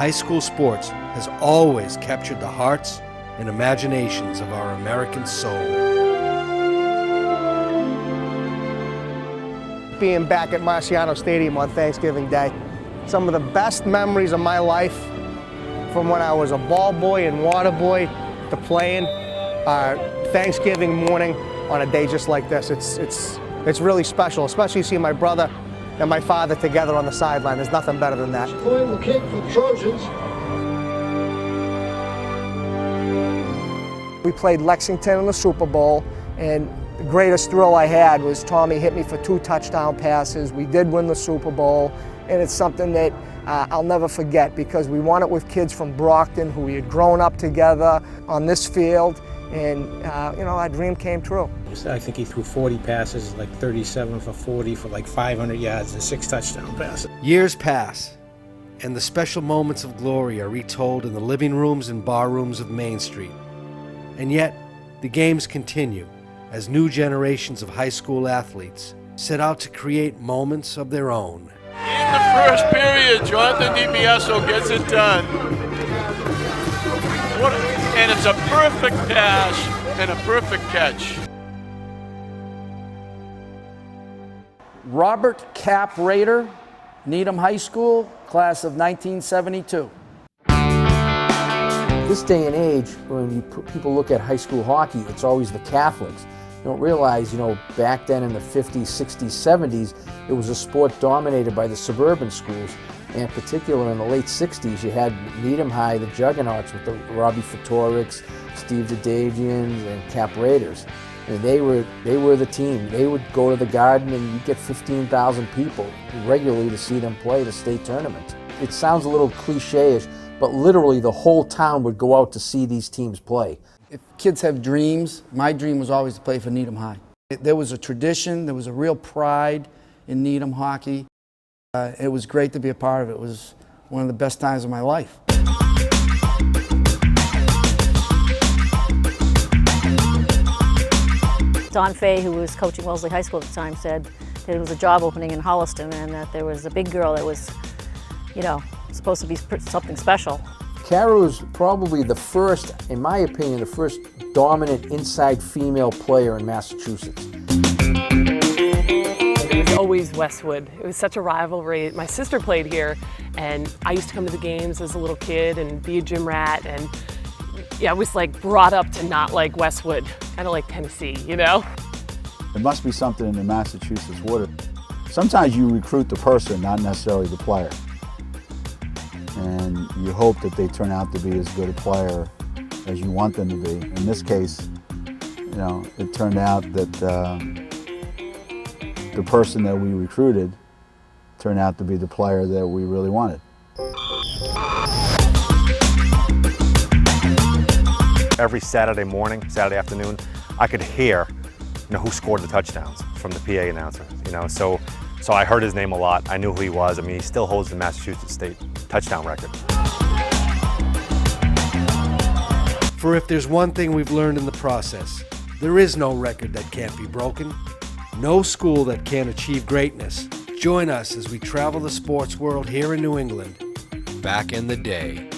high school sports has always captured the hearts and imaginations of our American soul. Being back at Marciano Stadium on Thanksgiving Day, some of the best memories of my life from when I was a ball boy and water boy to playing are Thanksgiving morning on a day just like this. It's really special, especially seeing my brother and my father together on the sideline. There's nothing better than that. Point the kick for the Trojans. We played Lexington in the Super Bowl, and the greatest thrill I had was Tommy hit me for 2 touchdown passes. We did win the Super Bowl, and it's something that I'll never forget because we won it with kids from Brockton who we had grown up together on this field, and our dream came true. I think he threw 40 passes, like 37 for 40 for like 500 yards and 6 touchdown passes. Years pass, and the special moments of glory are retold in the living rooms and bar rooms of Main Street. And yet, the games continue as new generations of high school athletes set out to create moments of their own. In the first period, Jonathan DiBiaso gets it done. And it's a perfect pass and a perfect catch. Robert Cap Rader, Needham High School, class of 1972. This day and age, when people look at high school hockey, it's always the Catholics. You don't realize, back then in the 50s, 60s, 70s, it was a sport dominated by the suburban schools. And in particular, in the late 60s, you had Needham High, the juggernauts with the Robbie Ftoreks, Steve Dadavians, and Cap Raiders. And they were the team. They would go to the Garden and you'd get 15,000 people regularly to see them play the state tournament. It sounds a little cliche-ish, but literally the whole town would go out to see these teams play. If kids have dreams, my dream was always to play for Needham High. There was a tradition, there was a real pride in Needham hockey. It was great to be a part of it. It was one of the best times of my life. Don Fay, who was coaching Wellesley High School at the time, said that it was a job opening in Holliston and that there was a big girl that was, supposed to be something special. Kara was probably the first, in my opinion, the first dominant inside female player in Massachusetts. It was always Westwood. It was such a rivalry. My sister played here, and I used to come to the games as a little kid and be a gym rat, and I was brought up to not like Westwood, kind of like Tennessee, There must be something in the Massachusetts water. Sometimes you recruit the person, not necessarily the player. And you hope that they turn out to be as good a player as you want them to be. In this case, it turned out that the person that we recruited turned out to be the player that we really wanted. Every Saturday morning, Saturday afternoon, I could hear, who scored the touchdowns from the PA announcer. So I heard his name a lot. I knew who he was. I mean, he still holds the Massachusetts State touchdown record. For if there's one thing we've learned in the process, there is no record that can't be broken, no school that can't achieve greatness. Join us as we travel the sports world here in New England, back in the day.